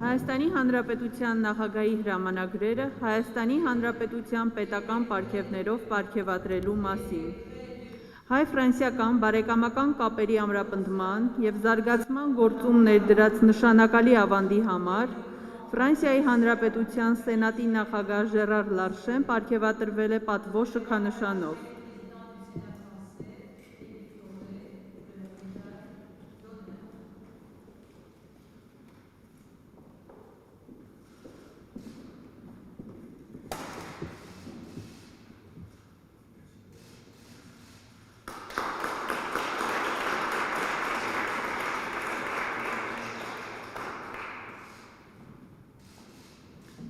Հայաստանի Հանրապետության նախագահի հրամանագրերը Հայաստանի Հանրապետության պետական պարգևներով պարգևատրելու մասին։ Հայ-ֆրանսիական բարեկամական կապերի ամրապնդման և զարգացման գործում ներդրած նշանակալի ավանդի համար Ֆրանսիայի Հանրապետության Սենատի նախագահ Ժերար Լարշեն պարգևատրվել է պատվո շքանշանով։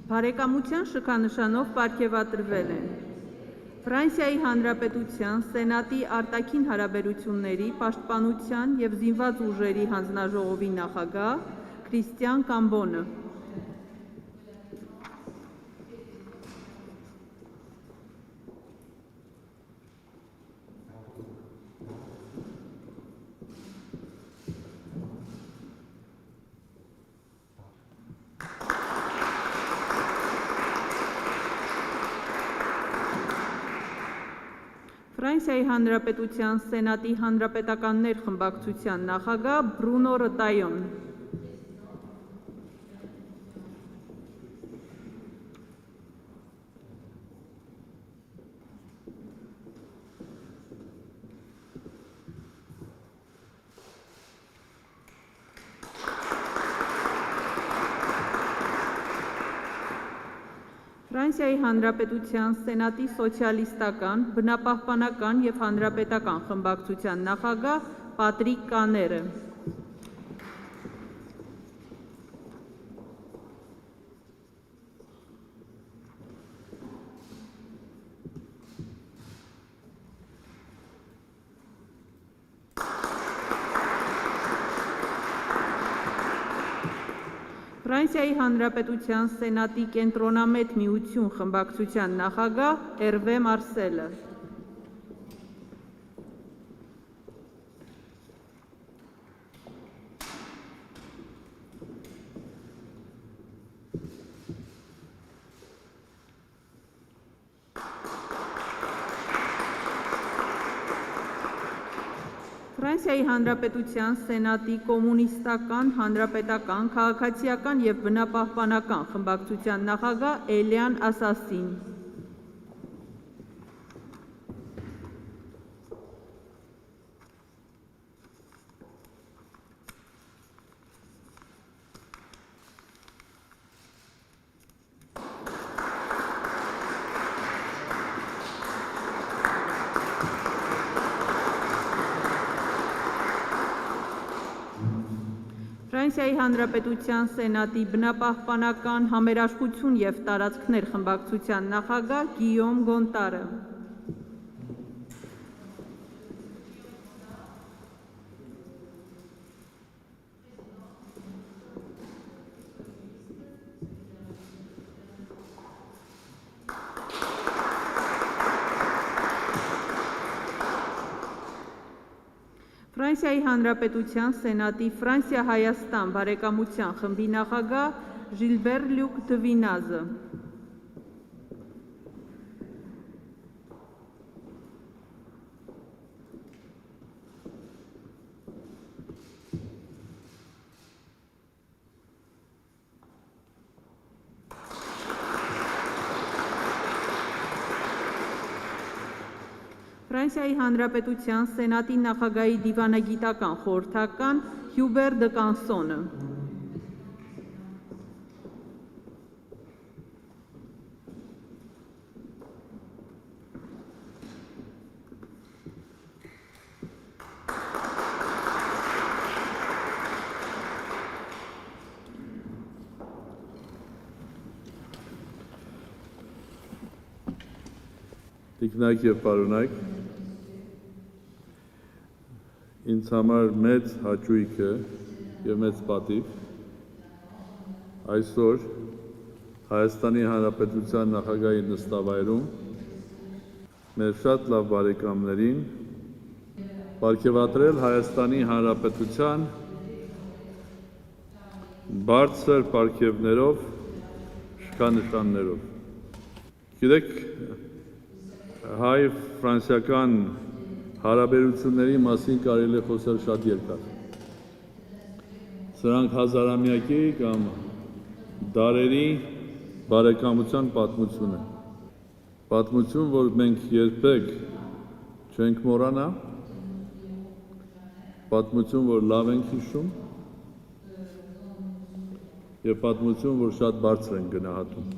Բարեկամության շքանշանով պարգևատրվել են Ֆրանսիայի Հանրապետության Սենատի արտաքին հարաբերությունների, պաշտպանության և զինված ուժերի հանձնաժողովի նախագահ Քրիստիան Կամբոնը։ Ֆրանսիայի Հանրապետության Սենատի հանրապետականներ խմբակցության նախագահ Բրունո Ռտայոն։ Ֆրանսիայի Հանրապետության Սենատի սոցիալիստական, բնապահպանական և հանրապետական խմբակցության նախագահ Պատրիկ Կաները։ Ֆրանսիայի Հանրապետության Սենատի կենտրոնամետ միություն խմբակցության նախագահ Էրվե Մարսելը։ Ֆրանսիայի Հանրապետության Սենատի կոմունիստական, հանրապետական, քաղաքացիական և բնապահպանական խմբակցության նախագահ Էլիան Ասասին։ Ֆրանսիայի Հանրապետության Սենատի բնապահպանական, համերաշխություն և տարածքներ խմբակցության նախագահ Գիյոմ Գոնտարը։ Ֆրանսիայի Հանրապետության Սենատի Ֆրանսիա-Հայաստան բարեկամության խմբի նախագահ Ժիլբեր Լյուկ Դվինազը։ Ֆրանսիայի Հանրապետության Սենատի նախագահի դիվանագիտական խորհրդական Հյուբեր դը Կանսոնը։ Տիկնակ և պարոնայք, ինձ համար մեծ հաճույք է և մեծ պատիվ այսօր Հայաստանի Հանրապետության նախագահի նստավայրում մեր շատ լավ բարեկամներին պարգևատրել Հայաստանի Հանրապետության բարձր պարգևներով, շքանշաններով։ Գիտեք, հայ-ֆրանսիական հարաբերությունների մասին կարելի է խոսել շատ երկար։ Սրանք հազարամյակի կամ դարերի բարեկամության պատմություն է։ Պատմություն, որ մենք երբեք չենք մոռանա, պատմություն, որ լավ ենք հիշում, եւ պատմություն, որ շատ բարձր են գնահատում։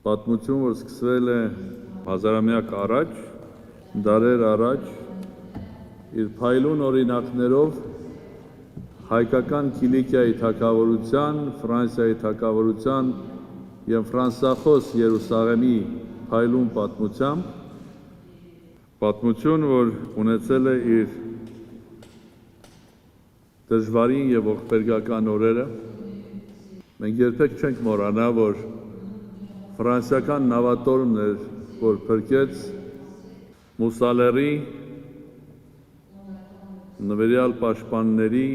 Պատմություն, որ սկսվել է հազարամյակ առաջ, դարեր առաջ, իր փայլուն օրինակներով հայկական Կիլիկիայի թագավորության, Ֆրանսիայի թագավորության եւ ֆրանսախոս Երուսաղեմի փայլուն պատմությամբ, պատմություն, որ ունեցել է իր դժվարին եւ ողբերգական օրերը, մենք երբեք չենք մոռանա, որ ֆրանսիական նավատորմն էր, որ փրկեց Մուսալերի նվերյալ պաշտպանների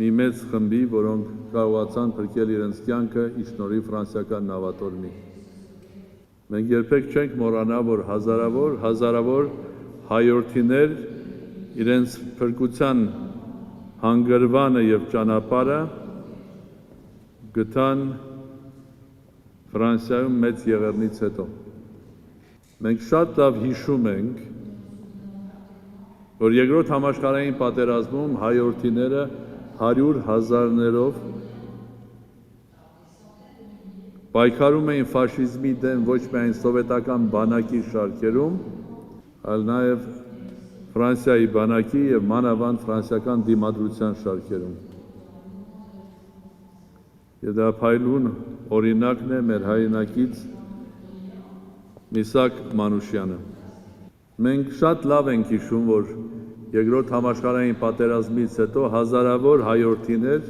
մի մեծ խմբի, որոնք կարողացան փրկել իրենց կյանքը ի շնորհիվ ֆրանսիական նավատորմի։ Մենք երբեք չենք մոռանա, որ հազարավոր հայորդիներ իրենց փրկության հանգրվանը եւ ճանապարհը գտան Ֆրանսիայում մեծ եղեռնից հետո։ Մենք շատ լավ հիշում ենք, որ երկրորդ համաշխարհային պատերազմում հայորդիները 100,000-ներով պայքարում էին ֆաշիզմի դեմ ոչ միայն սովետական բանակի շարքերում, այլ նաև Ֆրանսիայի բանակի եւ մանավանդ ֆրանսիական դիմադրության շարքերում։ Եվ դա փայլուն օրինակն է մեր հայրենակից Միսակ Մանուշյանը։ Մենք շատ լավ ենք հիշում, որ երկրորդ համաշխարհային պատերազմից հետո հազարավոր հայորդիներ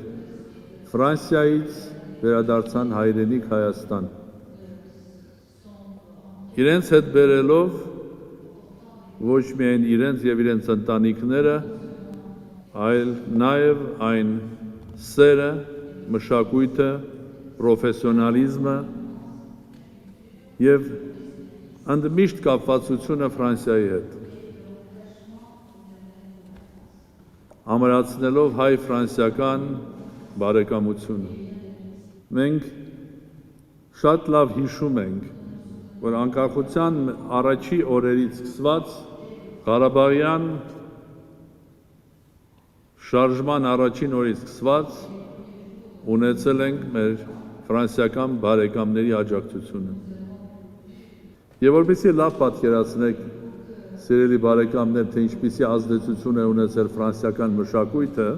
Ֆրանսիայից վերադարձան հայրենիք Հայաստան։ Իրենց հետ բերելով ոչ միայն իրենց եւ իրենց ընտանիքները, այլ նաեւ այն սերը, մշակույթը, պրոֆեսիոնալիզմը եւ ընդմիշտ կապվածությունը Ֆրանսիայի հետ։ Ամրացնելով հայ-ֆրանսիական բարեկամությունը։ Մենք շատ լավ հիշում ենք, որ անկախության առաջի օրերից սկսված Ղարաբաղյան շարժման առաջին օրից սկսված ունեցել ենք մեր ֆրանսիական բարեկամների աջակցությունը։ Եվ որպեսզի լավ պատկերացնեք, սիրելի բարեկամներ, թե ինչպիսի ազդեցություն է ունեցել ֆրանսիական մշակույթը,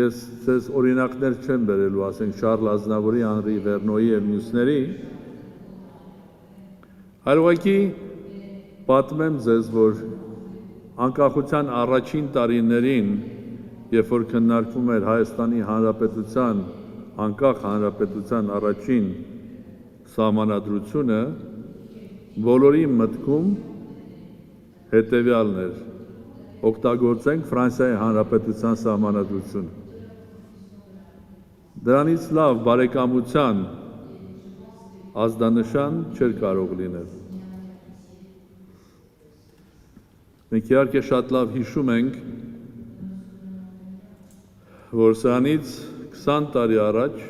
ես ձեզ օրինակներ չեմ բերելու, ասենք Շարլ Ազնավուրի, Անրի Վերնոյի եւ մյուսների, այլ ուղղակի պատմեմ ձեզ, որ անկախության առաջին տարիներին, երբ որ քննարկվում էր Հայաստանի Հանրապետության, անկախ հանրապետության առաջին սահմանադրությունը, բոլորի մտքում հետևյալն էր. օգտագործենք Ֆրանսիայի Հանրապետության սահմանադրությունը։ Դրանից լավ բարեկամության ազդանշան չէր կարող լինել։ Մենք իհարկե շատ լավ հիշում ենք, որ սրանից 20 տարի առաջ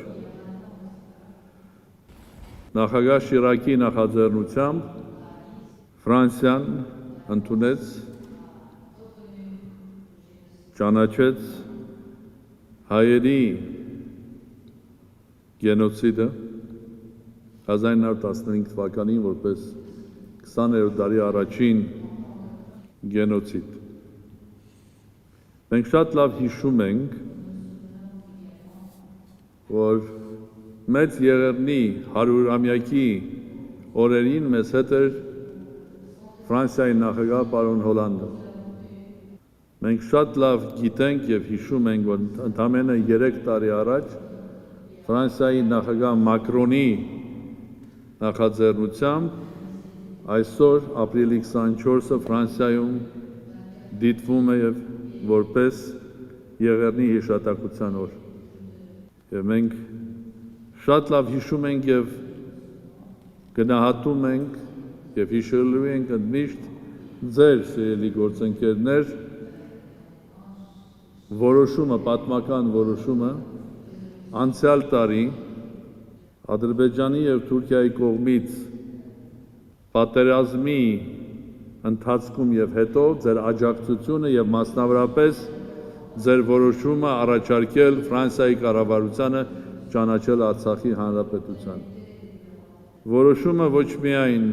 նախագահ Շիրակի նախաձեռնությամբ Ֆրանսիան ընդունեց, ճանաչեց հայերի գենոցիդը 1915 թվականին որպես 20-րդ դարի առաջին գենոցիդ։ Մենք շատ լավ հիշում ենք, որ մեծ եղեռնի 100-ամյակի օրերին մեզ հետ էր Ֆրանսիայի նախագահ պարոն Հոլանդը։ Մենք շատ լավ գիտենք եւ հիշում ենք, որ ընդամենը 3 տարի առաջ Ֆրանսիայի նախագահ Մակրոնի նախաձեռնությամբ այսօր ապրիլի 24-ը Ֆրանսիայում դիտվում է որպես Եղեռնի հիշատակության օր։ Եվ մենք շատ լավ հիշում ենք եւ գնահատում ենք եւ հիշելու ենք ընդմիշտ ձեր սիրելի գործընկերներ որոշումը, պատմական որոշումը անցյալ տարի Ադրբեջանի եւ Թուրքիայի կողմից պատերազմի ընթացքում եւ հետո ձեր աջակցությունը եւ մասնավորապես ձեր որոշումը առաջարկել Ֆրանսիայի կառավարությանը ճանաչել Արցախի հանրապետության։ Որոշումը ոչ միայն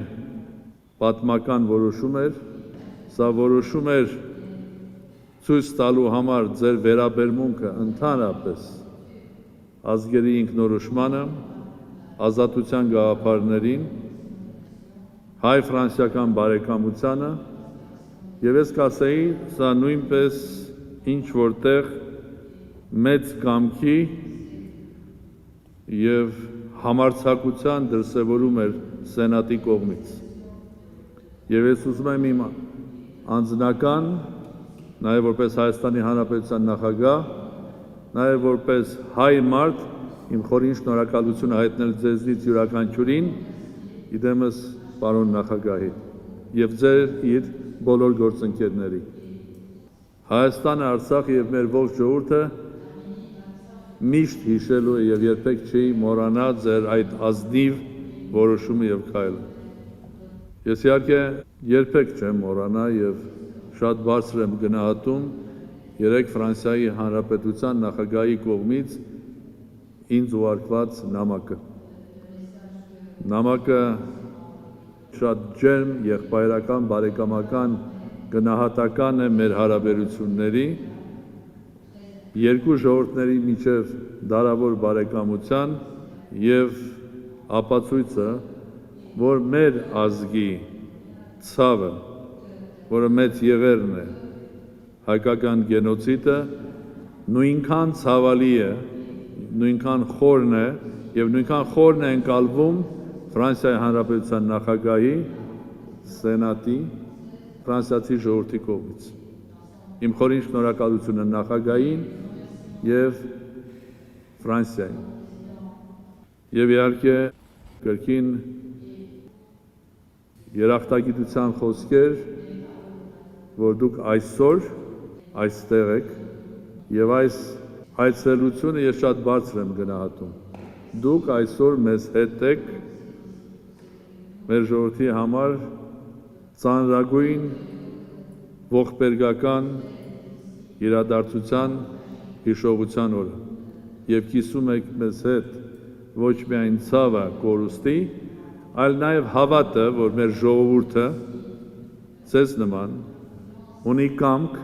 պատմական որոշում էր, սա որոշում էր ցույց տալու համար ձեր վերաբերմունքը ընդհանրապես ազգերի ինքնորոշմանը, ազատության գաղափարներին, հայ-ֆրանսիական բարեկամությանը եւ ես կասեի, սա նույնպես ինչ որտեղ մեծ կամքի եւ համարձակության դրսևորում էր Սենատի կողմից։ Եվ ես ուզում եմ իմ անձնական, նաեւ որպես Հայաստանի Հանրապետության նախագահ, նաեւ որպես հայ մարդ իմ խորին շնորհակալությունը հայտնել ձեզնից յուրաքանչյուրին, իդեմս պարոն նախագահի եւ ձեր իր բոլոր գործընկերների։ Հայաստանը, Արցախը եւ մեր ողջ ժողովուրդը միշտ հիշելու է եւ երբեք չի մոռանա ձեր այդ ազնիվ որոշումը եւ քայլը։ Ես իհարկե երբեք չեմ մոռանա եւ շատ բարձր եմ գնահատում երեք Ֆրանսիայի Հանրապետության նախագահի կողմից ինձ ուղարկված նամակը։ Նամակը շատ ջերմ, եղբայրական, բարեկամական, գնահատական է մեր հարաբերությունների երկու ժողովուրդների միջև դարավոր բարեկամության եւ ապացույցը, որ մեր ազգի ցավը, որը մեծ եղերն է, հայկական գենոցիդը, նույնքան ցավալի է, նույնքան խորն է եւ նույնքան խորն է ընկալվում Ֆրանսիայի Հանրապետության նախագահի, Սենատի, ֆրանսիացի ժողովրդի կողմից։ Իմ խորին շնորհակալությունը նախագահին եւ Ֆրանսիային։ Եվ իհարկե կրկին երախտագիտության խոսքեր, որ դուք այսօր այստեղ եք եւ այս այցելությունը ես շատ բարձր եմ գնահատում։ Դուք այսօր մեզ հետ եք մեր ժողովրդի համար ծանրագույն ողբերգական իրադարձության հիշողության օրը եւ կիսում եք մեզ հետ ոչ միայն ցավը կորուստի, այլ նաեւ հավատը, որ մեր ժողովուրդը ցես նման ունի կամք,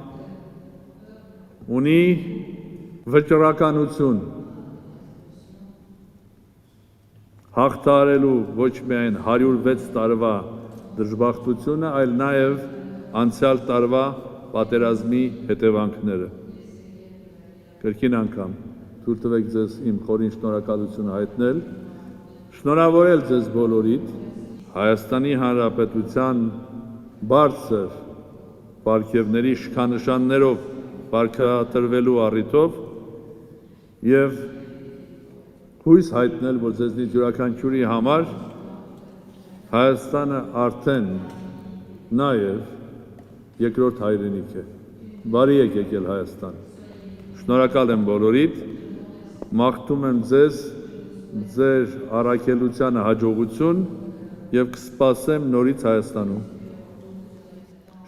ունի վճռականություն հաղթահարելու ոչ միայն 106 տարվա դժբախտությունը, այլ նաև անցյալ տարվա պատերազմի հետևանքները։ Կրկին անգամ թույլ տվեք ձեզ իմ խորին շնորհակալությունը հայտնել, շնորհավորել ձեզ բոլորիդ Հայաստանի Հանրապետության բարձր պարգևների շքանշաններով պարգևատրվելու առիթով եւ հույս հայտնել, որ ձեզնից յուրաքանչյուրի համար Հայաստանը արդեն նաև երկրորդ հայրենիք է։ Բարի եք եկել Հայաստան։ Շնորհակալ եմ բոլորիդ, մաղթում եմ ձեզ ձեր առաքելությանը հաջողություն եւ կսպասեմ նորից Հայաստանում։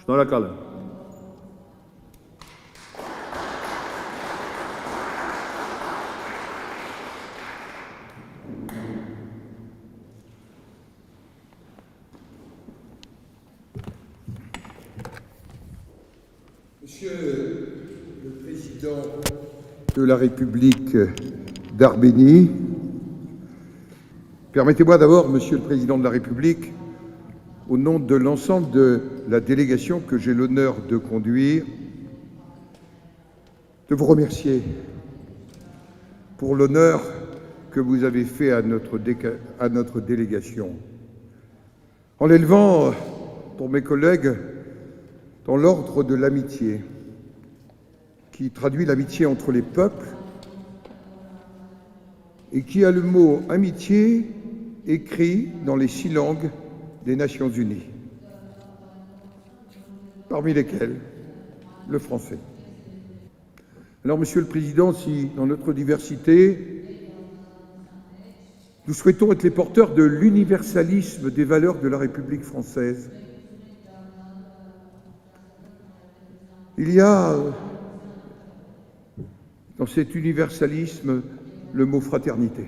Շնորհակալ եմ։ Monsieur le Président de la République d'Arménie, permettez-moi d'abord, Monsieur le Président de la République, au nom de l'ensemble de la délégation que j'ai l'honneur de conduire, de vous remercier pour l'honneur que vous avez fait à notre délégation, en l'élevant pour mes collègues dans l'ordre de l'amitié, qui traduit l'amitié entre les peuples et qui a le mot amitié écrit dans les 6 langues des Nations Unies, parmi lesquelles le français. Alors, Monsieur le Président, si dans notre diversité, nous souhaitons être les porteurs de l'universalisme des valeurs de la République française, il y a dans cet universalisme le mot fraternité.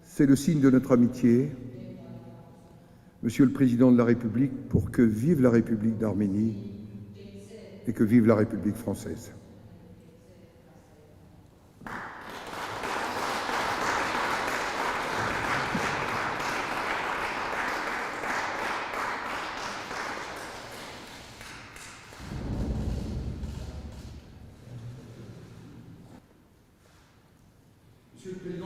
C'est le signe de notre amitié, Monsieur le Président de la République, pour que vive la République d'Arménie et que vive la République française. Monsieur le Président,